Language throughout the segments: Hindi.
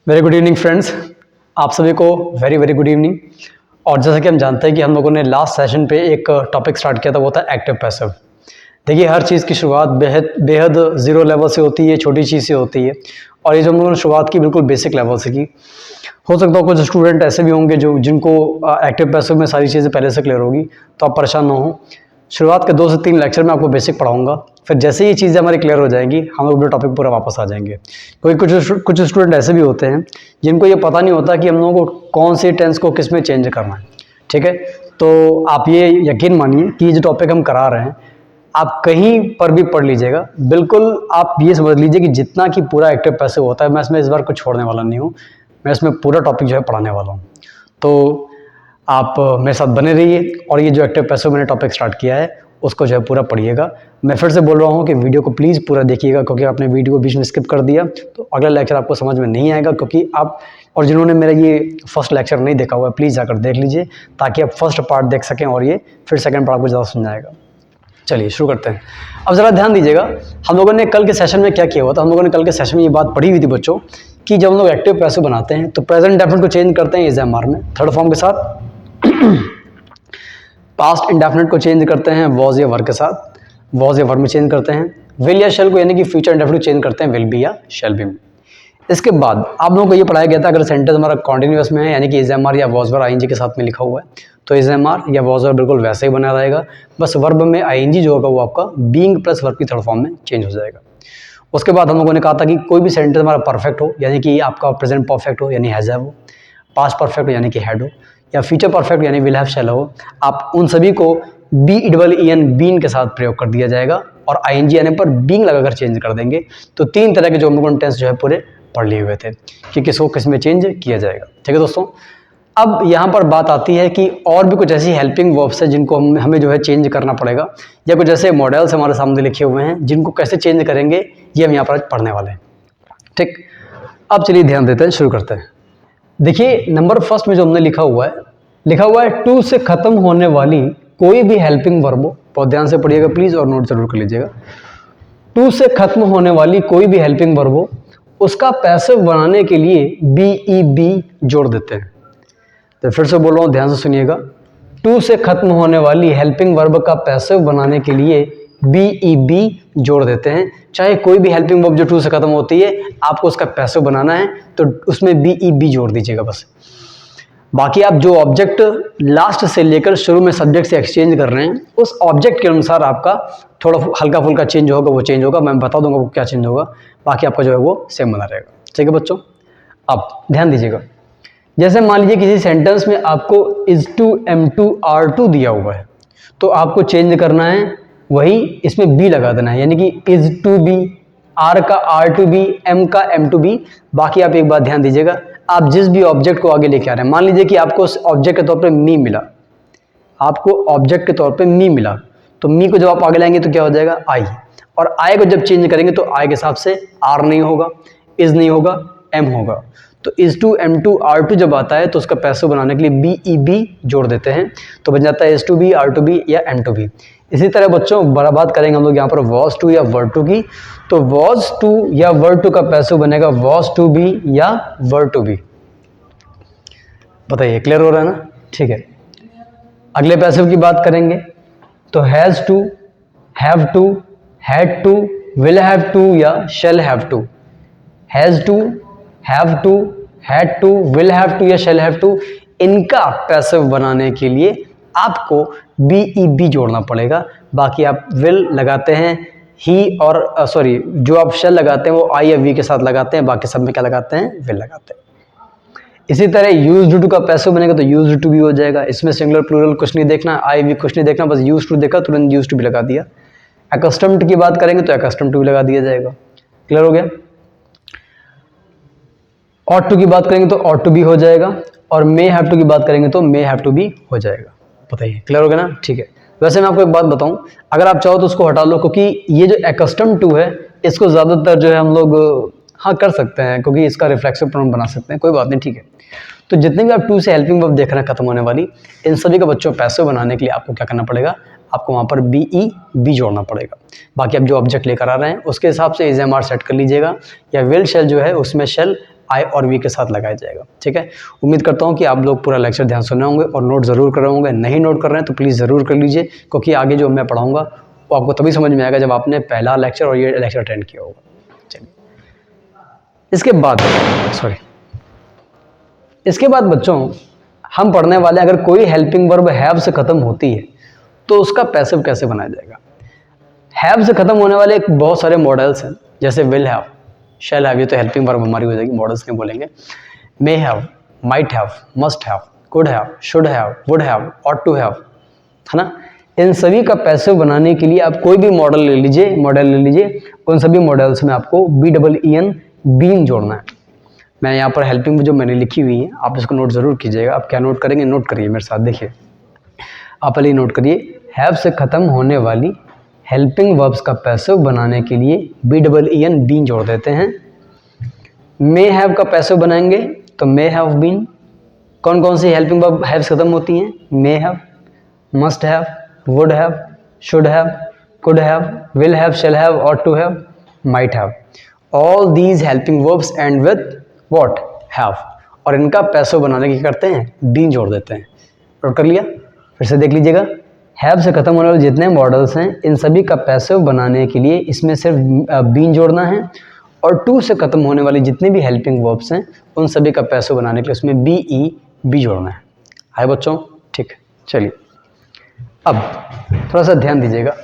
वेरी गुड इवनिंग फ्रेंड्स, आप सभी को वेरी वेरी गुड इवनिंग। और जैसा कि हम जानते हैं कि हम लोगों ने लास्ट सेशन पे एक टॉपिक स्टार्ट किया था, वो था एक्टिव पैसिव। देखिए, हर चीज़ की शुरुआत बेहद बेहद ज़ीरो लेवल से होती है, छोटी चीज़ से होती है। और ये जो हम लोगों ने शुरुआत की बिल्कुल बेसिक लेवल से की। हो सकता है कुछ स्टूडेंट ऐसे भी होंगे जिनको एक्टिव पैसिव में सारी चीज़ें पहले से क्लियर होगी, तो आप परेशान ना हो। शुरुआत के 2 से 3 लेक्चर में आपको बेसिक पढ़ाऊंगा, फिर जैसे ही चीज़ें हमारी क्लियर हो जाएंगी हम लोग टॉपिक पूरा वापस आ जाएंगे। क्योंकि कुछ स्टूडेंट ऐसे भी होते हैं जिनको ये पता नहीं होता कि हम लोगों को कौन से टेंस को किस में चेंज करना है। ठीक है, तो आप ये यकीन मानिए कि ये जो टॉपिक हम करा रहे हैं आप कहीं पर भी पढ़ लीजिएगा, बिल्कुल आप ये समझ लीजिए कि जितना कि पूरा एक्टिव पैसिव होता है, मैं इसमें इस बार कुछ छोड़ने वाला नहीं हूँ। मैं इसमें पूरा टॉपिक जो है पढ़ाने वाला हूँ। तो आप मेरे साथ बने रहिए और ये जो एक्टिव पैसिव मैंने टॉपिक स्टार्ट किया है उसको जो है पूरा पढ़िएगा। मैं फिर से बोल रहा हूँ कि वीडियो को प्लीज़ पूरा देखिएगा, क्योंकि आपने वीडियो को बीच में स्किप कर दिया तो अगला लेक्चर आपको समझ में नहीं आएगा। क्योंकि आप और जिन्होंने मेरा ये फर्स्ट लेक्चर नहीं देखा हुआ है प्लीज़ जाकर देख लीजिए, ताकि आप फर्स्ट पार्ट देख सकें और ये फिर सेकंड पार्ट आपको ज़्यादा समझ आएगा। चलिए शुरू करते हैं। अब ज़रा ध्यान दीजिएगा, हम लोगों ने कल के सेशन में क्या किया हुआ था। हम लोगों ने कल के सेशन में ये बात पढ़ी हुई थी बच्चों कि जब हम लोग एक्टिव पैसिव बनाते हैं तो प्रेजेंट डेफिनेट को चेंज करते हैं इज एम आर में थर्ड फॉर्म के साथ, पास्ट इंडेफिनेट को चेंज करते हैं वॉज या वर के साथ, वॉज या वर में चेंज करते हैं, विल या शेल को यानी कि फ्यूचर इंडेफिनेट चेंज करते हैं विल बी या शेल बी में। इसके बाद आप लोगों को ये पढ़ाया गया था अगर सेंटेंस हमारा कॉन्टिन्यूअस में है यानी कि इज एम आर या वॉज वर आईएनजी के साथ में लिखा हुआ है तो इज एम आर या वॉज वर बिल्कुल वैसे ही बना रहेगा, बस वर्ब में आईएनजी जो होगा वो आपका बीइंग प्लस वर्ब की थर्ड फॉर्म में चेंज हो जाएगा। उसके बाद हम लोगों ने कहा था कि कोई भी सेंटेंस हमारा परफेक्ट हो यानी कि आपका प्रेजेंट परफेक्ट हो यानी हैज़ हैव हो, पास्ट परफेक्ट हो यानी कि हैड हो, या फ्यूचर परफेक्ट यानी विल हैव शैल हो, आप उन सभी को B double E N been के साथ प्रयोग कर दिया जाएगा और आईएनजी आने पर बीइंग लगाकर चेंज कर देंगे। तो 3 तरह के जो हम लोगों ने टेंस जो है पूरे पढ़ लिए हुए थे कि किसको किस में चेंज किया जाएगा। ठीक है दोस्तों, अब यहाँ पर बात आती है कि और भी कुछ ऐसी हेल्पिंग वर्ब्स है जिनको हमें जो है चेंज करना पड़ेगा, या कुछ ऐसे मॉडल्स हमारे सामने लिखे हुए हैं जिनको कैसे चेंज करेंगे ये हम यहाँ पर आज पढ़ने वाले हैं। ठीक, अब चलिए ध्यान देते हैं, शुरू करते हैं। देखिए नंबर फर्स्ट में जो हमने लिखा हुआ है टू से खत्म होने वाली कोई भी हेल्पिंग वर्ब हो, बहुत ध्यान से पढ़िएगा प्लीज और नोट जरूर कर लीजिएगा। टू से खत्म होने वाली कोई भी हेल्पिंग वर्ब हो उसका पैसिव बनाने के लिए बी जोड़ देते हैं। तो फिर से बोल रहा हूँ, ध्यान से सुनिएगा। टू से खत्म होने वाली हेल्पिंग वर्ब का पैसिव बनाने के लिए बी जोड़ देते हैं। चाहे कोई भी हेल्पिंग वर्ब जो टू से खत्म होती है आपको उसका पैसिव बनाना है तो उसमें बी जोड़ दीजिएगा बस। बाकी आप जो ऑब्जेक्ट लास्ट से लेकर शुरू में सब्जेक्ट से एक्सचेंज कर रहे हैं उस ऑब्जेक्ट के अनुसार आपका थोड़ा हल्का फुल्का चेंज होगा, वो चेंज होगा, मैं बता दूंगा वो क्या चेंज होगा। बाकी आपका जो है वो सेम बना रहेगा। ठीक है बच्चों, अब ध्यान दीजिएगा। जैसे मान लीजिए किसी सेंटेंस में आपको is to am to are to दिया हुआ है तो आपको चेंज करना है वही इसमें बी लगा देना है, यानी कि इज टू बी, आर का आर टू बी, एम का एम टू बी। बाकी आप एक बात ध्यान दीजिएगा, आप जिस भी ऑब्जेक्ट को आगे लेके आ रहे हैं, मान लीजिए कि आपको ऑब्जेक्ट के तौर पे मी मिला, आपको ऑब्जेक्ट के तौर पे मी मिला तो मी को जब आप आगे लाएंगे तो क्या हो जाएगा आई, और आई को जब चेंज करेंगे तो आई के हिसाब से आर नहीं होगा, इज नहीं होगा, एम होगा। तो is to am to are to जब आता है तो उसका पैसिव बनाने के लिए बी जोड़ देते हैं तो बन जाता है is to be, are to be या एम टू बी। इसी तरह बच्चों बड़ा बात करेंगे हम लोग यहाँ पर वॉज टू या वर टू की, तो वॉज टू या वर टू का पैसिव बनेगा वॉज टू बी या वर टू बी। बताइए क्लियर हो रहा है ना? ठीक है, अगले पैसिव की बात करेंगे तो has to, have to, had to, will have to या shall have to. Has to, have to, had to, will have to या शैल हैव टू, इनका पैसिव बनाने के लिए आपको बी जोड़ना पड़ेगा। बाकी आप विल लगाते हैं ही और जो आप शैल लगाते हैं वो आई या वी के साथ लगाते हैं, बाकी सब में क्या लगाते हैं विल लगाते हैं। इसी तरह यूज्ड टू का पैसिव बनेगा तो यूज्ड टू भी हो जाएगा। इसमें सिंगुलर प्लूरल कुछ नहीं देखना, आई वी कुछ नहीं देखना, बस यूज्ड टू देखा तुरंत यूज्ड टू भी लगा दिया। अकस्टम्ड की बात करेंगे तो अकस्टम्ड टू भी लगा दिया जाएगा। क्लियर हो गया? ऑट टू की बात करेंगे तो ऑट टू भी हो जाएगा, और मे हैव टू की बात करेंगे तो मे हैव टू भी हो जाएगा। बताइए क्लियर हो गया ना? ठीक है, वैसे मैं आपको एक बात बताऊं, अगर आप चाहो तो उसको हटा लो, क्योंकि ये जो अकस्टम टू है इसको ज़्यादातर जो है हम लोग हाँ कर सकते हैं क्योंकि इसका रिफ्लेक्सिव प्रोनाउन बना सकते हैं, कोई बात नहीं। ठीक है, तो जितने भी आप टू से हेल्पिंग वर्ब देख रहे हैं खत्म होने वाली, इन सभी का बच्चों पैसिव बनाने के लिए आपको क्या करना पड़ेगा, आपको वहाँ पर बी जोड़ना पड़ेगा। बाकी आप जो ऑब्जेक्ट लेकर आ रहे हैं उसके हिसाब से इज एम आर सेट कर लीजिएगा, या विल शेल जो है उसमें शेल आई और वी के साथ लगाया जाएगा। ठीक है, उम्मीद करता हूँ कि आप लोग पूरा लेक्चर ध्यान सुन रहे होंगे और नोट ज़रूर कर रहे होंगे। नहीं नोट कर रहे हैं तो प्लीज़ ज़रूर कर लीजिए, क्योंकि आगे जो मैं पढ़ाऊँगा वो आपको तभी समझ में आएगा जब आपने पहला लेक्चर और ये लेक्चर अटेंड किया होगा। चलिए, इसके बाद बच्चों हम पढ़ने वाले, अगर कोई हेल्पिंग वर्ब हैव से ख़त्म होती है तो उसका पैसिव कैसे बनाया जाएगा। हैव से ख़त्म होने वाले बहुत सारे मॉडल्स हैं, जैसे विल हैव, शैल हैव, ये तो हेल्पिंग वर्ब हमारी हो जाएगी, मॉडल्स नहीं बोलेंगे। May have, might have, must have, could have, should have, would have, ought to have, है ना। इन सभी का पैसिव बनाने के लिए आप कोई भी मॉडल ले लीजिए, उन सभी मॉडल्स में आपको BEEN बीन जोड़ना है। मैं यहाँ पर हेल्पिंग जो मैंने लिखी हुई है, आप इसको नोट ज़रूर कीजिएगा। आप क्या नोट करेंगे, नोट करिए मेरे साथ, देखिए आप पहले नोट करिए। हैव से ख़त्म होने वाली हेल्पिंग वर्ब्स का पैसिव बनाने के लिए BEEN बीन जोड़ देते हैं। मे हैव का पैसिव बनाएंगे तो मे हैव बीन। कौन कौन सी हेल्पिंग वर्ब हैव से ख़त्म होती हैं, may have, must have, would have, should have, could have, will have, shall have, ought to have, might have. All these helping verbs and with what, have, और इनका पैसिव बनाने की करते हैं, बीन जोड़ देते हैं। नोट कर लिया, फिर से देख लीजिएगा। हैव से ख़त्म होने वाले जितने मॉडल्स हैं, इन सभी का पैसिव बनाने के लिए इसमें सिर्फ बीन जोड़ना है, और टू से ख़त्म होने वाली जितने भी हेल्पिंग वर्ब्स हैं उन सभी का पैसिव बनाने के लिए उसमें बी जोड़ना है। आए बच्चों, ठीक है। चलिए अब थोड़ा सा ध्यान दीजिएगा।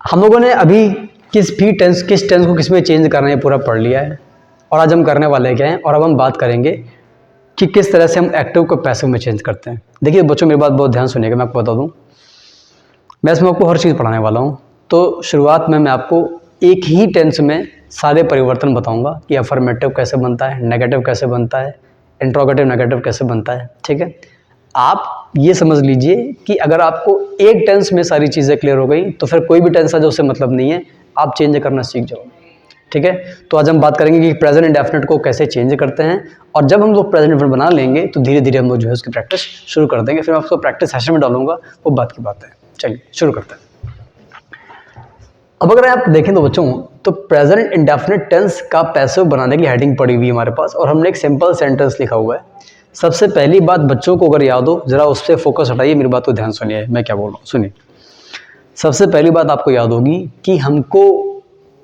हम लोगों ने अभी किस टेंस को किस में चेंज करना है पूरा पढ़ लिया है, और आज हम करने वाले क्या हैं, और अब हम बात करेंगे कि किस तरह से हम एक्टिव को पैसिव में चेंज करते हैं। देखिए बच्चों, मेरी बात बहुत ध्यान सुनिएगा, मैं आपको बता दूं, मैं इसमें आपको हर चीज़ पढ़ाने वाला हूं। तो शुरुआत में मैं आपको एक ही टेंस में सारे परिवर्तन बताऊंगा कि अफर्मेटिव कैसे बनता है, नेगेटिव कैसे बनता है, इंट्रोगेटिव नेगेटिव कैसे बनता है। ठीक है, आप ये समझ लीजिए कि अगर आपको एक टेंस में सारी चीज़ें क्लियर हो गई तो फिर कोई भी टेंस है जो उससे मतलब नहीं है, आप चेंज करना सीख जाओ। ठीक है, तो आज हम बात करेंगे कि प्रेजेंट इंडेफिनिट को कैसे चेंज करते हैं, और जब हम लोग प्रेजेंट इंडेफिनिट बना लेंगे तो धीरे धीरे हम लोग जो है उसकी प्रैक्टिस शुरू कर देंगे। फिर मैं आपको प्रैक्टिस सेशन में डालूंगा, वो बात की बात है। चलिए शुरू करते हैं। अब अगर आप देखें तो बच्चों, तो प्रेजेंट इंडेफिनिट टेंस का पैसिव बनाने की हेडिंग पड़ी हुई है हमारे पास, और हमने एक सिंपल सेंटेंस लिखा हुआ है। सबसे पहली बात बच्चों को अगर याद हो, जरा उससे फोकस हटाइए, मेरी बात को ध्यान सुनिए, मैं क्या बोल रहा हूँ सुनिए। सबसे पहली बात आपको याद होगी कि हमको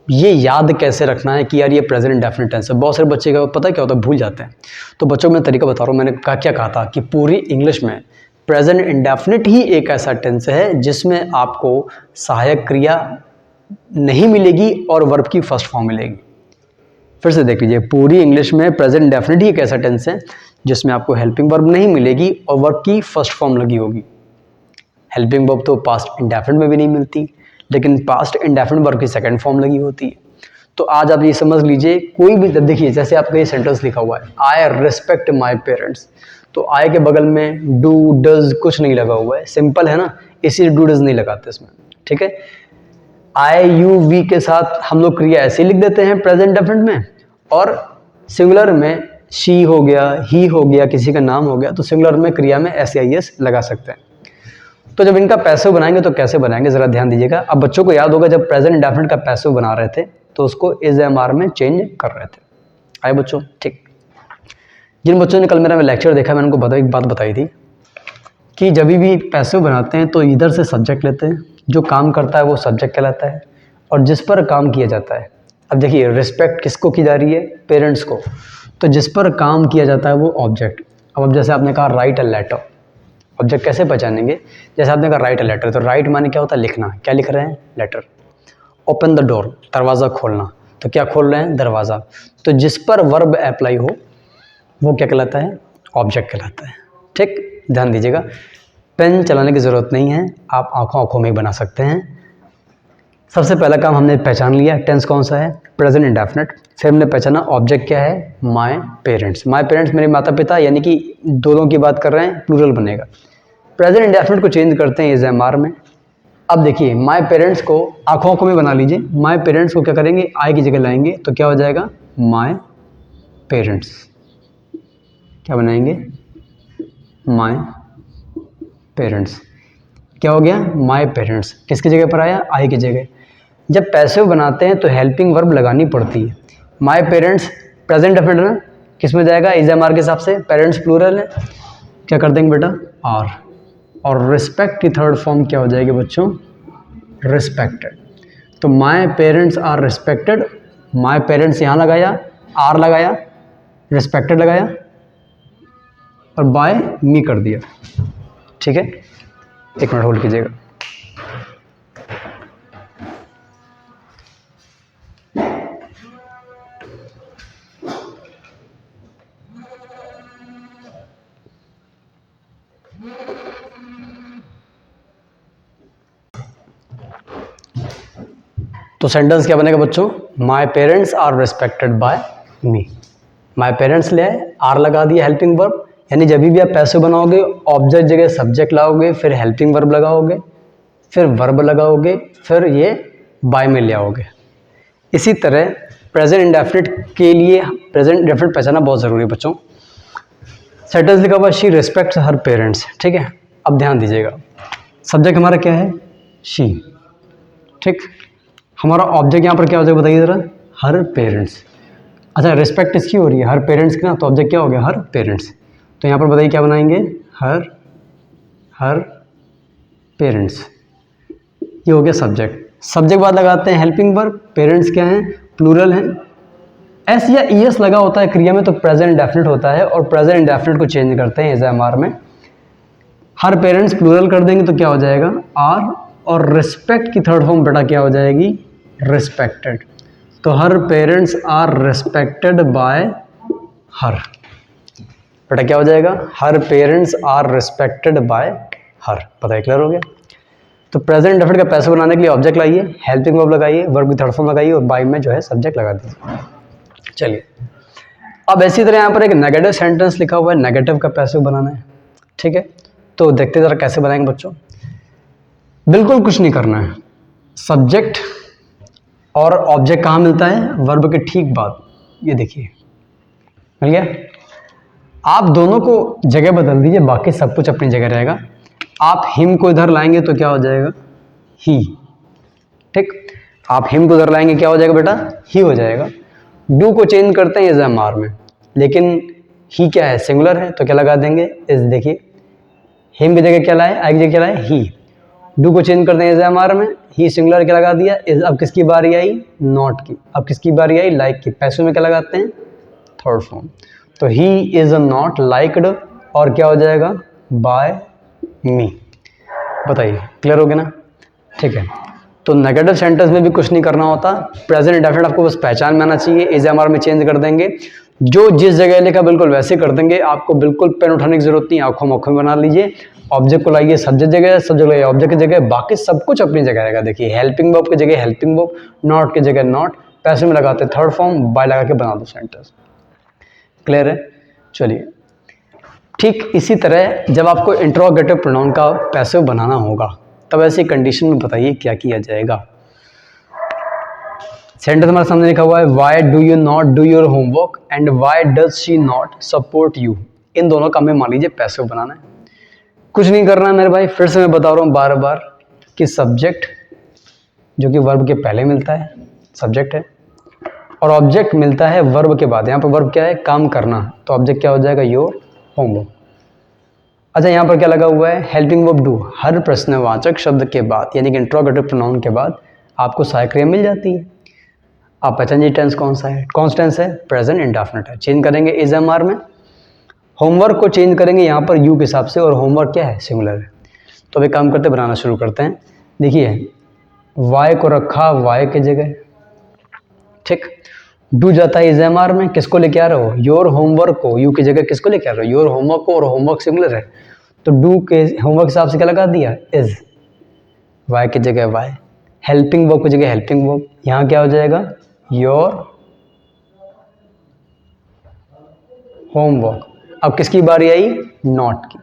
ये याद कैसे रखना है कि यार ये प्रेजेंट इंडेफिनिट टेंस है। बहुत सारे बच्चे का पता क्या होता है, भूल जाते हैं। तो बच्चों मैं तरीका बता रहा हूँ, मैंने क्या कहा था कि पूरी इंग्लिश में प्रेजेंट इंडेफिनिट ही एक ऐसा टेंस है जिसमें आपको सहायक क्रिया नहीं मिलेगी और वर्ब की फर्स्ट फॉर्म मिलेगी। फिर से देख लीजिए, पूरी इंग्लिश में प्रेजेंट इंडेफिनिट ही एक ऐसा टेंस है जिसमें आपको हेल्पिंग वर्ब नहीं मिलेगी और वर्ब की फर्स्ट फॉर्म लगी होगी। हेल्पिंग वर्ब तो पास्ट इंडेफिनिट में भी नहीं मिलती, लेकिन पास्ट इंडेफिनिट वर्ब की सेकंड फॉर्म लगी होती है। तो आज आप ये समझ लीजिए, कोई भी देखिए, जैसे आपका ये सेंटेंस लिखा हुआ है, आई रिस्पेक्ट माई पेरेंट्स, तो आई के बगल में डू डज कुछ नहीं लगा हुआ है, सिंपल है ना, इसी डू डज नहीं लगाते इसमें। ठीक है, आई यू वी के साथ हम लोग क्रिया ऐसे लिख देते हैं प्रेजेंट इंडेफिनिट में, और सिंगुलर में शी हो गया, ही हो गया, किसी का नाम हो गया, तो सिंगुलर में क्रिया में SIS लगा सकते हैं। तो जब इनका पैसिव बनाएंगे तो कैसे बनाएंगे, जरा ध्यान दीजिएगा। अब बच्चों को याद होगा जब प्रेजेंट इंडेफिनिट का पैसिव बना रहे थे तो उसको इज MR में चेंज कर रहे थे। आए बच्चों, ठीक। जिन बच्चों ने कल मेरा लेक्चर देखा, मैंने उनको एक बात बताई थी कि जब भी पैसिव बनाते हैं तो इधर से सब्जेक्ट लेते हैं, जो काम करता है वो सब्जेक्ट कहलाता है, और जिस पर काम किया जाता है, अब देखिए रिस्पेक्ट किसको की जा रही है, पेरेंट्स को, तो जिस पर काम किया जाता है वो ऑब्जेक्ट। अब जैसे आपने कहा राइट अ लेटर, ऑब्जेक्ट कैसे पहचानेंगे, जैसे आपने कहा राइट अ लेटर, तो राइट माने क्या होता है, लिखना, क्या लिख रहे हैं, लेटर। ओपन द डोर, दरवाज़ा खोलना, तो क्या खोल रहे हैं, दरवाज़ा। तो जिस पर वर्ब अप्लाई हो वो क्या कहलाता है, ऑब्जेक्ट कहलाता है। ठीक, ध्यान दीजिएगा। पेन चलाने की ज़रूरत नहीं है, आप आंखों में ही बना सकते हैं। सबसे पहला काम हमने पहचान लिया, टेंस कौन सा है, प्रेजेंट इंडेफिनिट। फिर हमने पहचाना ऑब्जेक्ट क्या है, माय पेरेंट्स। माय पेरेंट्स मेरे माता पिता, यानी कि दोनों की बात कर रहे हैं, प्लूरल बनेगा। प्रेजेंट इंडेफिनिट को चेंज करते हैं इज MR में। अब देखिए, माय पेरेंट्स को आंखों में बना लीजिए, माय पेरेंट्स को क्या करेंगे, आई की जगह लाएंगे, तो क्या हो जाएगा, माय पेरेंट्स। क्या बनाएंगे, माय पेरेंट्स। क्या हो गया, माय पेरेंट्स, किसकी जगह पर आया, आई की जगह। जब पैसिव बनाते हैं तो हेल्पिंग वर्ब लगानी पड़ती है, माई पेरेंट्स प्रेजेंट डेफिनेट है ना, किस में जाएगा, इज एम आर के हिसाब से, पेरेंट्स प्लूरल है, क्या कर देंगे बेटा आर, और रिस्पेक्ट की थर्ड फॉर्म क्या हो जाएगी बच्चों, रिस्पेक्टेड। तो my parents are respected, my parents यहाँ लगाया, आर लगाया, रिस्पेक्टेड लगाया और बाय मी कर दिया। ठीक है, एक मिनट होल्ड कीजिएगा। तो सेंटेंस क्या बनेगा बच्चों, my parents are respected by me. My parents ले आए, आर लगा दिया हेल्पिंग वर्ब, यानी जब भी आप पैसिव बनाओगे ऑब्जेक्ट जगह सब्जेक्ट लगाओगे, फिर हेल्पिंग वर्ब लगाओगे, फिर वर्ब लगाओगे, फिर ये बाय में ले आओगे। इसी तरह प्रेजेंट इंडेफिनिट के लिए प्रेजेंट इंडेफिनिट पहचाना बहुत ज़रूरी है बच्चों। सेंटेंस लिखा हुआ शी रिस्पेक्ट्स हर पेरेंट्स। ठीक है, अब ध्यान दीजिएगा, सब्जेक्ट हमारा क्या है, शी। ठीक, हमारा ऑब्जेक्ट यहाँ पर क्या हो जाएगा बताइए ज़रा, हर पेरेंट्स। अच्छा, रिस्पेक्ट इसकी हो रही है हर पेरेंट्स की ना, तो ऑब्जेक्ट क्या हो गया, हर पेरेंट्स। तो यहाँ पर बताइए क्या बनाएंगे, हर पेरेंट्स, ये हो गया सब्जेक्ट। सब्जेक्ट बाद लगाते हैं हेल्पिंग वर्ब, पेरेंट्स क्या हैं, प्लूरल हैं। एस या ई एस लगा होता है क्रिया में तो प्रेजेंट इंडेफिनिट होता है, और प्रेजेंट इंडेफिनिट को चेंज करते हैं इज एम आर में। हर पेरेंट्स प्लूरल कर देंगे तो क्या हो जाएगा आर, और रिस्पेक्ट की थर्ड फॉर्म बेटा क्या हो जाएगी, रिस्पेक्टेड। तो her parents are respected by her, बेटा क्या हो जाएगा, her parents are respected by her. पता है, क्लियर हो गया। तो प्रेजेंट इंडेफिनिट का पैसिव बनाने के लिए ऑब्जेक्ट लाइए, हेल्पिंग वर्ब लगाइए, वर्ब की थर्ड फॉर्म लगाइए और बाय में जो है सब्जेक्ट लगा दीजिए। चलिए, अब इसी तरह यहाँ पर एक नेगेटिव सेंटेंस लिखा हुआ है, नेगेटिव का पैसिव बनाना है। ठीक है, तो देखते जरा कैसे बनाएंगे बच्चों। बिल्कुल कुछ नहीं करना है, सब्जेक्ट और ऑब्जेक्ट कहाँ मिलता है, वर्ब के ठीक बाद, ये देखिए मिल गया। आप दोनों को जगह बदल दीजिए, बाकी सब कुछ अपनी जगह रहेगा। आप हिम को इधर लाएंगे तो क्या हो जाएगा, ही। ठीक, आप हिम को इधर लाएंगे क्या हो जाएगा बेटा, ही हो जाएगा। डू को चेंज करते हैं इज एम आर में, लेकिन ही क्या है, सिंगुलर है, तो क्या लगा देंगे इज। देखिए हिम की जगह क्या लाए, आई की जगह क्या लाए, ही। डू को चेंज करते हैं इज एम आर में, ही सिंगुलर क्या लगा दिया इज। अब किसकी बारी आई, नॉट की। अब किसकी बारी आई, लाइक की। पैसिव में क्या लगाते हैं, थर्ड फॉर्म। तो ही इज नॉट लाइक्ड, और क्या हो जाएगा, बाय मी। बताइए, क्लियर हो गया ना। ठीक है, तो नेगेटिव सेंटेंस में भी कुछ नहीं करना होता, प्रेजेंट इंडेफिनिट आपको बस पहचान में आना चाहिए। इज एम आर में चेंज कर देंगे, जो जिस जगह लिखा बिल्कुल वैसे कर देंगे। आपको बिल्कुल पेन उठाने की जरूरत नहीं, आंखों में बना लीजिए। ऑब्जेक्ट को लाइए सब्जेक्ट जगह, सब्जेक्ट लाइए ऑब्जेक्ट की जगह, बाकी सब कुछ अपनी जगह रहेगा। देखिए हेल्पिंग वर्ब की जगह हेल्पिंग वर्ब, नॉट की जगह नॉट, पैसिव में लगाते थर्ड फॉर्म, बाय लगा के बना दो सेंटेंस। क्लियर है। चलिए, ठीक इसी तरह जब आपको इंट्रोगेटिव प्रोनाउन का पैसिव बनाना होगा तब ऐसी कंडीशन में बताइए क्या किया जाएगा। सेंटेंस हमारे सामने लिखा हुआ है, why do you not do your homework and why does she not support you. इन दोनों का हमें मान लीजिए पैसिव बनाना है। कुछ नहीं करना है मेरे भाई, फिर से मैं बता रहा हूँ बार बार कि सब्जेक्ट जो कि वर्ब के पहले मिलता है, सब्जेक्ट है, और ऑब्जेक्ट मिलता है वर्ब के बाद। यहाँ पर वर्ब क्या है, काम करना, तो ऑब्जेक्ट क्या हो जाएगा, योर होमवर्क। अच्छा, यहाँ पर क्या लगा हुआ है, हेल्पिंग वर्ब डू। हर प्रश्नवाचक शब्द के बाद यानी कि इंट्रोगेटिव प्रोनाउन के बाद आपको सहायक क्रिया मिल जाती है। आप पहचानिए टेंस कौन सा है, कौन सा टेंस है, प्रेजेंट इंडेफिनिट है। चेंज करेंगे इज एम आर में, होमवर्क को चेंज करेंगे यहाँ पर यू के हिसाब से, और होमवर्क क्या है, सिंगुलर है। तो अभी काम करते बनाना शुरू करते हैं। देखिए वाई को रखा वाई की जगह, ठीक। डू जाता है इज एम आर में, किसको लेके आ रहे हो, योर होमवर्क को। यू की जगह किसको लेके आ रहे हो, योर होमवर्क को, और होमवर्क सिंगुलर है तो डू के होमवर्क हिसाब से क्या लगा दिया, इज। वाई की जगह वाई, हेल्पिंग वर्ब की जगह हेल्पिंग वर्ब, यहाँ क्या हो जाएगा, योर होमवर्क। अब किसकी बारी आई, नॉट की।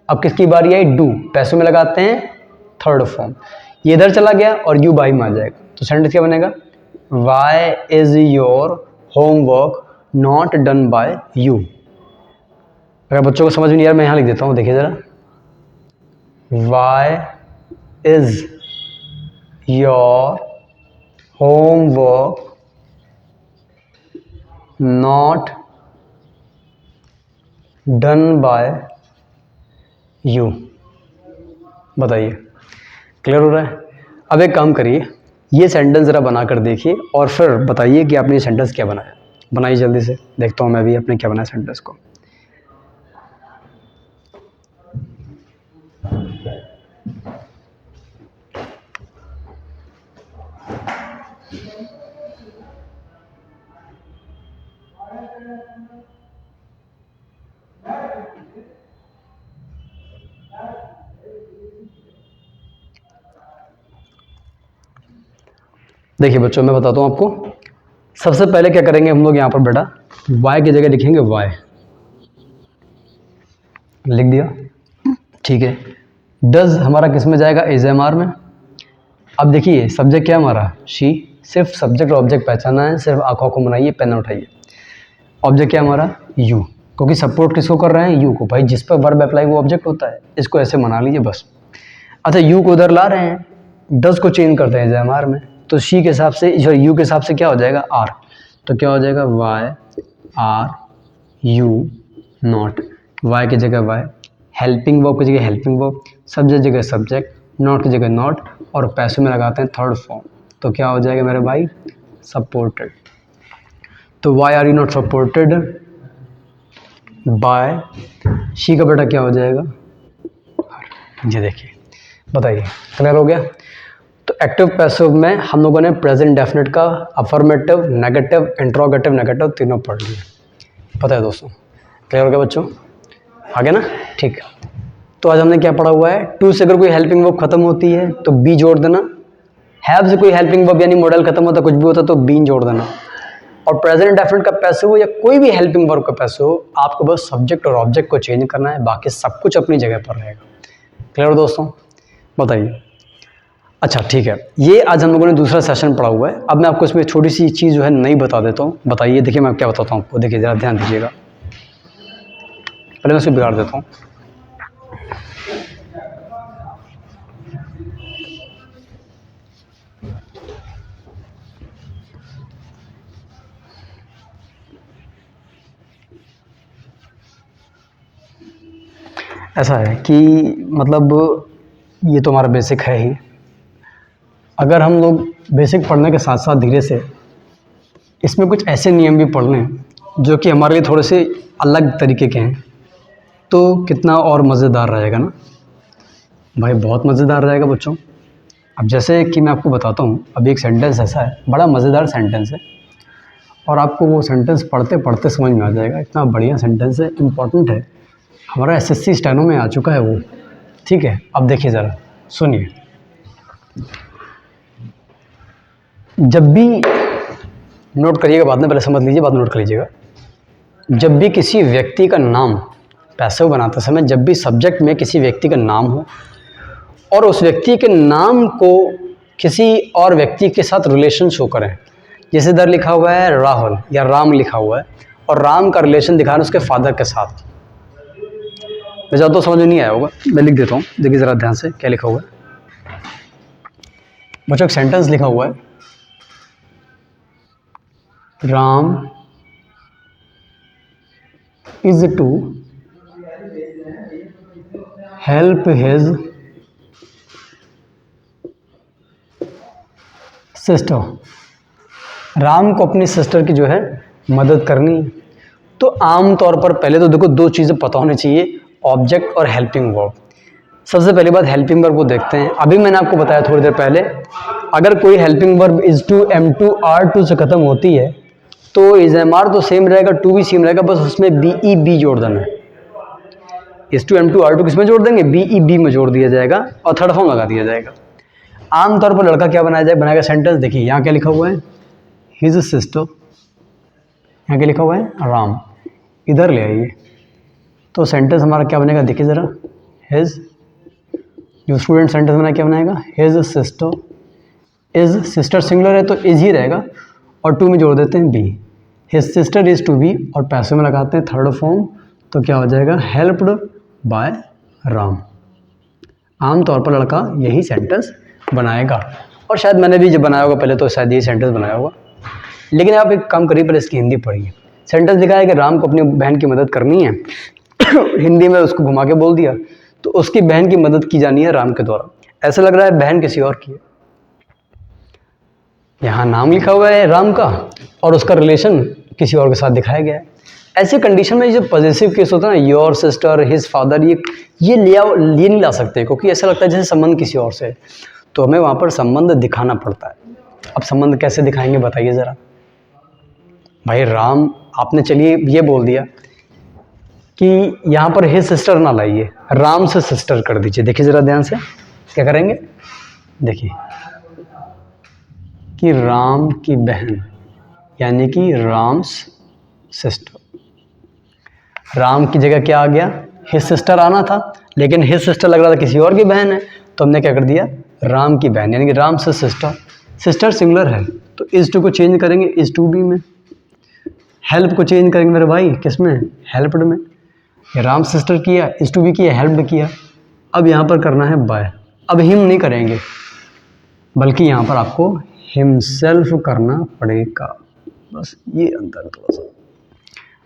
अब किसकी बारी आई, डू। पैसों में लगाते हैं थर्ड फॉर्म, ये इधर चला गया और यू बाई में आ जाएगा। तो सेंटेंस क्या बनेगा, why is your homework not done by you. अगर बच्चों को समझ में नहीं आ रहा मैं यहाँ लिख देता हूँ, देखिए जरा, why is your homework not done by you. बताइए क्लियर हो रहा है? अब एक काम करिए, ये सेंटेंस ज़रा बना कर देखिए और फिर बताइए कि आपने ये सेंटेंस क्या बनाया। बनाइए जल्दी से, देखता हूँ मैं भी अपने क्या बनाया सेंटेंस को। देखिए बच्चों, मैं बताता हूँ आपको। सबसे पहले क्या करेंगे हम लोग यहाँ पर बेटा, y की जगह लिखेंगे y। लिख दिया, ठीक है। डज हमारा किस में जाएगा? इज एम आर में। अब देखिए सब्जेक्ट क्या हमारा? शी। सिर्फ सब्जेक्ट और ऑब्जेक्ट पहचाना है, सिर्फ आंखों को बनाइए, पेन उठाइए। ऑब्जेक्ट क्या हमारा? यू, क्योंकि सपोर्ट किसको कर रहे हैं? यू को। भाई जिस पर वर्ब अप्लाई वो ऑब्जेक्ट होता है, इसको ऐसे मना लीजिए बस। अच्छा, यू को उधर ला रहे हैं, डज को चेंज करते हैं एम आर में, तो शी के हिसाब से, यू के हिसाब से क्या हो जाएगा? आर। तो क्या हो जाएगा? Why are you not. Why की जगह वाई, हेल्पिंग वर्ब की जगह हेल्पिंग वर्ब, सब्जेक्ट जगह सब्जेक्ट, नॉट की जगह नॉट, और पैसों में लगाते हैं थर्ड फॉर्म। तो क्या हो जाएगा मेरे भाई? सपोर्टेड। तो why are you not supported by she का बेटा क्या हो जाएगा? ये देखिए, बताइए क्लियर हो गया? तो एक्टिव पैसिव में हम लोगों ने प्रेजेंट डेफिनेट का अफर्मेटिव, नेगेटिव, इंट्रोगेटिव, नेगेटिव तीनों पढ़ लिए। पता है दोस्तों? क्लियर हो गया बच्चों? आगे ना, ठीक। तो आज हमने क्या पढ़ा हुआ है? टू से अगर कोई हेल्पिंग वर्ब खत्म होती है तो बी जोड़ देना। हैव से कोई हेल्पिंग वर्ब यानी मॉडल खत्म होता, कुछ भी होता तो बीन जोड़ देना। और प्रेजेंट डेफिनेट का पैसिव हो या कोई भी हेल्पिंग वर्ब का पैसिव हो, आपको बस सब्जेक्ट और ऑब्जेक्ट को चेंज करना है, बाकी सब कुछ अपनी जगह पर रहेगा। क्लियर दोस्तों? बताइए। अच्छा ठीक है, ये आज हम लोगों ने दूसरा सेशन पढ़ा हुआ है। अब मैं आपको इसमें छोटी सी चीज़ जो है नई बता देता हूँ। बताइए, देखिए मैं क्या बताता हूँ आपको। देखिए ज़रा ध्यान दीजिएगा, पहले मैं इसको बिगाड़ देता हूँ। ऐसा है कि मतलब ये तो हमारा बेसिक है ही। अगर हम लोग बेसिक पढ़ने के साथ साथ धीरे से इसमें कुछ ऐसे नियम भी पढ़ लें जो कि हमारे लिए थोड़े से अलग तरीके के हैं, तो कितना और मज़ेदार रहेगा ना भाई, बहुत मज़ेदार रहेगा बच्चों। अब जैसे कि मैं आपको बताता हूँ, अभी एक सेंटेंस ऐसा है, बड़ा मज़ेदार सेंटेंस है, और आपको वो सेंटेंस पढ़ते पढ़ते समझ में आ जाएगा। इतना बढ़िया सेंटेंस है, इम्पॉर्टेंट है, हमारा एसएससी स्टेनो में आ चुका है वो। ठीक है, अब देखिए ज़रा सुनिए। जब भी नोट करिएगा, बाद में पहले समझ लीजिए, बाद में नोट कर लीजिएगा। जब भी किसी व्यक्ति का नाम पैसिव बनाते समय, जब भी सब्जेक्ट में किसी व्यक्ति का नाम हो और उस व्यक्ति के नाम को किसी और व्यक्ति के साथ रिलेशन शो करें, जैसे इधर लिखा हुआ है राहुल या राम लिखा हुआ है, और राम का रिलेशन दिखाना उसके फादर के साथ। मैं ज़्यादा तो समझ में नहीं आया होगा, मैं लिख देता हूँ, देखिए ज़रा ध्यान से क्या लिखा हुआ है बच्चों। एक सेंटेंस लिखा हुआ है, Ram is to help his sister। Ram को अपनी सिस्टर की जो है मदद करनी। तो आम तौर पर पहले तो देखो दो चीज़ें पता होनी चाहिए, ऑब्जेक्ट और हेल्पिंग वर्ब। सबसे पहली बात हेल्पिंग वर्ब को देखते हैं। अभी मैंने आपको बताया थोड़ी देर पहले, अगर कोई helping verb is to, am to, are to से खत्म होती है तो इज एम आर तो सेम रहेगा, टू भी सेम रहेगा, बस उसमें बी ई बी जोड़ देना है। Is to, am to, are to किस में जोड़ देंगे? बी ई बी में जोड़ दिया जाएगा और थर्ड फॉर्म लगा दिया जाएगा। आमतौर पर लड़का क्या बनाएगा सेंटेंस, देखिए यहाँ क्या लिखा हुआ है, हिज सिस्टर, यहाँ क्या लिखा हुआ है, राम, इधर ले आइए तो सेंटेंस हमारा क्या बनेगा, देखिए ज़रा। हिज, जो स्टूडेंट सेंटेंस बना क्या बनाएगा, his sister, is sister singular है तो इज ही रहेगा, और टू में जोड़ देते हैं be, his sister is to be, और पैसे में लगाते हैं थर्ड फॉर्म, तो क्या हो जाएगा, हेल्प्ड बाय राम। आमतौर पर लड़का यही सेंटेंस बनाएगा, और शायद मैंने भी जब बनाया होगा पहले तो शायद यही सेंटेंस बनाया होगा। लेकिन आप एक काम करिए, पहले इसकी हिंदी पढ़िए। सेंटेंस लिखा है कि राम को अपनी बहन की मदद करनी है हिंदी में उसको घुमा के बोल दिया, तो उसकी बहन की मदद की जानी है राम के द्वारा। ऐसा लग रहा है बहन किसी और की है। यहाँ नाम लिखा हुआ है राम का और उसका रिलेशन किसी और के साथ दिखाया गया है। ऐसी कंडीशन में जो पॉजिटिव केस होता है ना, योर सिस्टर, हिज फादर, ये ले नहीं ला सकते, क्योंकि ऐसा लगता है जैसे संबंध किसी और से है, तो हमें वहाँ पर संबंध दिखाना पड़ता है। अब संबंध कैसे दिखाएंगे बताइए ज़रा। भाई राम, आपने चलिए ये बोल दिया कि यहाँ पर हिज सिस्टर ना लाइए, राम से सिस्टर कर दीजिए। देखिए ज़रा ध्यान से क्या करेंगे, देखिए कि राम की बहन यानी कि राम्स सिस्टर। राम की जगह क्या आ गया, हिज सिस्टर आना था, लेकिन हिज सिस्टर लग रहा था किसी और की बहन है, तो हमने क्या कर दिया, राम की बहन, यानी कि राम से सिस्टर। सिस्टर सिंगुलर है तो इज टू को चेंज करेंगे इज टू बी में, हेल्प को चेंज करेंगे मेरे भाई किस में, हेल्प्ड में। राम सिस्टर किया, इज टू बी किया, हेल्प्ड किया। अब यहाँ पर करना है बाय। अब हिम नहीं करेंगे, बल्कि यहाँ पर आपको हिमसेल्फ करना पड़ेगा। बस ये अंतर है थोड़ा सा।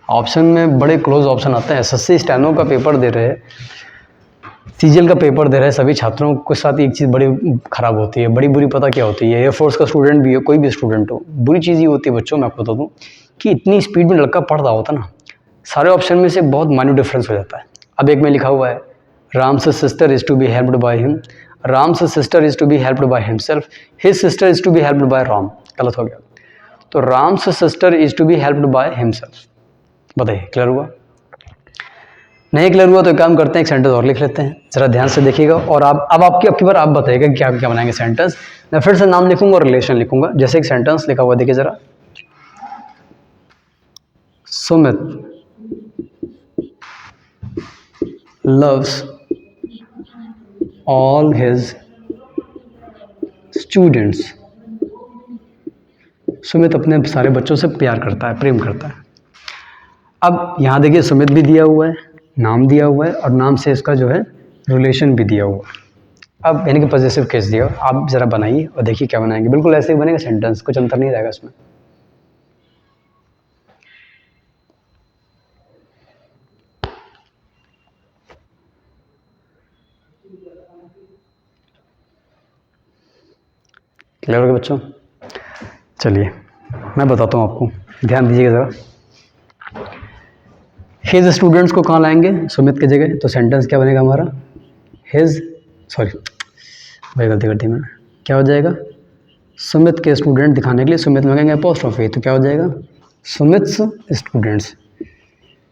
ऑप्शन में बड़े क्लोज ऑप्शन आते हैं। एसएससी स्टेनो का पेपर दे रहे हैं, सीजीएल का पेपर दे रहे हैं, सभी छात्रों के साथ एक चीज़ बड़ी खराब होती है, बड़ी बुरी, पता क्या होती है, एयरफोर्स का स्टूडेंट भी हो, कोई भी स्टूडेंट हो, बुरी चीज़ ये होती है बच्चों, मैं आपको बता दूँ कि इतनी स्पीड में लड़का पढ़ रहा होता ना, सारे ऑप्शन में से बहुत माइन्यूट डिफरेंस हो जाता है। अब एक में लिखा हुआ है राम से sister is to be helped by him, Ram से sister is to be helped by himself, his sister is to be helped by Ram. गलत हो गया। तो राम से sister is to be helped by himself. बताइए क्लियर हुआ? नहीं क्लियर हुआ तो एक काम करते हैं, एक सेंटेंस और लिख लेते हैं, जरा ध्यान से देखिएगा। और आप अब आपकी बार आप बताइएगा क्या क्या बनाएंगे सेंटेंस। मैं फिर से नाम लिखूंगा और रिलेशन लिखूंगा। जैसे एक सेंटेंस लिखा हुआ देखिए जरा, Sumit loves all his students। Sumit अपने सारे बच्चों से प्यार करता है, प्रेम करता है। अब यहाँ देखिए सुमित भी दिया हुआ है, नाम दिया हुआ है, और नाम से इसका जो है रिलेशन भी दिया हुआ है। अब यानी कि पॉजिटिव केस दिया। आप ज़रा बनाइए और देखिए क्या बनाएंगे। बिल्कुल ऐसे ही बनेगा सेंटेंस, कुछ अंतर नहीं रहेगा इसमें। क्लियर हो गया बच्चों? चलिए मैं बताता हूँ आपको, ध्यान दीजिएगा ज़रा। हिज स्टूडेंट्स को कहाँ लाएंगे, सुमित की जगह, तो सेंटेंस क्या बनेगा हमारा, हिज, सॉरी भाई गलती कर दी मैंने, क्या हो जाएगा, सुमित के स्टूडेंट दिखाने के लिए सुमित में कहेंगे अपोस्ट्रोफी, तो क्या हो जाएगा, सुमित्स स्टूडेंट्स।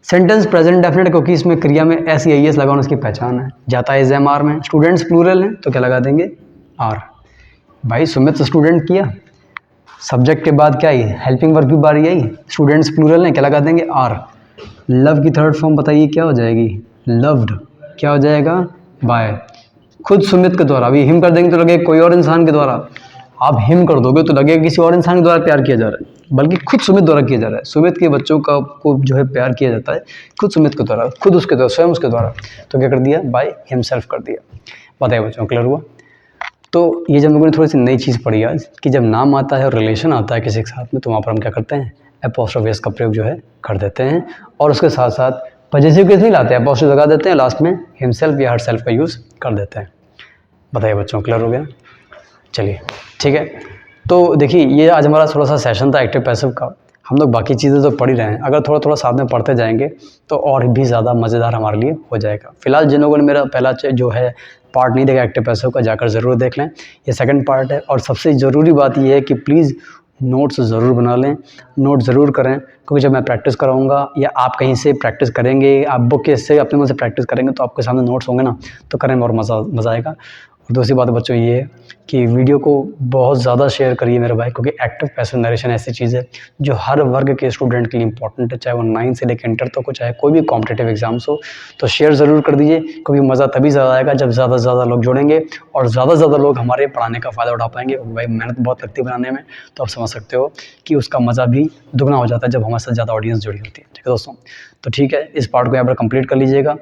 सेंटेंस प्रेजेंट डेफिनेट, क्योंकि इसमें क्रिया में एस या एस लगाना उसकी पहचान है। जाता है एम आर में, स्टूडेंट्स प्लूरल हैं तो क्या लगा देंगे, आर। भाई सुमित स्टूडेंट किया, सब्जेक्ट के बाद क्या आई, हेल्पिंग वर्क की बारी आई, स्टूडेंट्स प्लूरल हैं, क्या लगा देंगे, आर। लव की थर्ड फॉर्म बताइए क्या हो जाएगी, लव्ड, क्या हो जाएगा, बाय। खुद सुमित के द्वारा, अभी हिम कर देंगे तो लगेगा कोई और इंसान के द्वारा, आप हिम कर दोगे तो लगेगा किसी और इंसान के द्वारा प्यार किया जा रहा है, बल्कि खुद सुमित द्वारा किया जा रहा है। सुमित के बच्चों का को जो है प्यार किया जाता है खुद सुमित के द्वारा, खुद उसके द्वारा, स्वयं उसके द्वारा। तो क्या कर दिया, बाय हिमसेल्फ कर दिया। बताइए बच्चों क्लियर हुआ? तो ये जब हम लोगों ने थोड़ी सी नई चीज़ पढ़ी आज कि जब नाम आता है और रिलेशन आता है किसी के साथ में, तो वहाँ पर हम क्या करते हैं, एपोस्ट्रोफी एस का प्रयोग जो है कर देते हैं, और उसके साथ साथ पॉजिटिव केस नहीं लाते हैं, एपोस्ट्रोफी लगा देते हैं, लास्ट में हिमसेल्फ या हरसेल्फ का यूज़ कर देते हैं। बताइए बच्चों क्लियर हो गया? चलिए ठीक है। तो देखिए ये आज हमारा थोड़ा सा सेशन था एक्टिव पैसिव का। हम लोग बाकी चीज़ें तो पढ़ ही रहे हैं, अगर थोड़ा थोड़ा साथ में पढ़ते जाएंगे तो और भी ज़्यादा मज़ेदार हमारे लिए हो जाएगा। फिलहाल जिन लोगों ने मेरा पहला जो है पार्ट नहीं देखा एक्टिव पैसिव का, जाकर ज़रूर देख लें, ये सेकंड पार्ट है। और सबसे ज़रूरी बात ये है कि प्लीज़ नोट्स ज़रूर बना लें, नोट ज़रूर करें, क्योंकि जब मैं प्रैक्टिस कराऊंगा या आप कहीं से प्रैक्टिस करेंगे, आप बुक के से अपने मन से प्रैक्टिस करेंगे, तो आपके सामने नोट्स होंगे ना, तो करने में और मज़ा आएगा। और दूसरी बात बच्चों ये है कि वीडियो को बहुत ज़्यादा शेयर करिए मेरे भाई, क्योंकि एक्टिव पैसिव नरेशन ऐसी चीज़ है जो हर वर्ग के स्टूडेंट के लिए इंपॉर्टेंट है, चाहे वो 9 से लेकर इंटर तक हो, चाहे कोई भी कॉम्पिटेटिव एग्जाम्स हो। तो शेयर ज़रूर कर दीजिए, क्योंकि मज़ा तभी ज़्यादा आएगा जब ज़्यादा से ज़्यादा लोग जुड़ेंगे और ज़्यादा से ज़्यादा लोग हमारे पढ़ाने का फ़ायदा उठा पाएंगे। भाई मेहनत बहुत लगती है बनाने में, तो आप समझ सकते हो कि उसका मज़ा भी दुगना हो जाता है जब हमारे साथ ज़्यादा ऑडियंस जुड़ी होती है। ठीक है दोस्तों, तो ठीक है, इस पार्ट को यहाँ पर कंप्लीट कर लीजिएगा।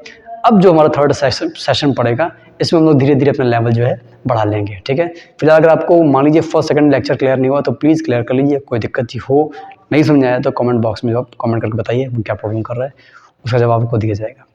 अब जो हमारा थर्ड सेशन पड़ेगा, इसमें हम लोग धीरे धीरे अपना लेवल जो है बढ़ा लेंगे। ठीक है, फिलहाल अगर आपको मान लीजिए फर्स्ट सेकंड लेक्चर क्लियर नहीं हुआ तो प्लीज़ क्लियर कर लीजिए। कोई दिक्कत ही हो, नहीं समझ आया तो कमेंट बॉक्स में आप कमेंट करके बताइए क्या प्रॉब्लम कर रहा है, उसका जवाब आपको दिया जाएगा।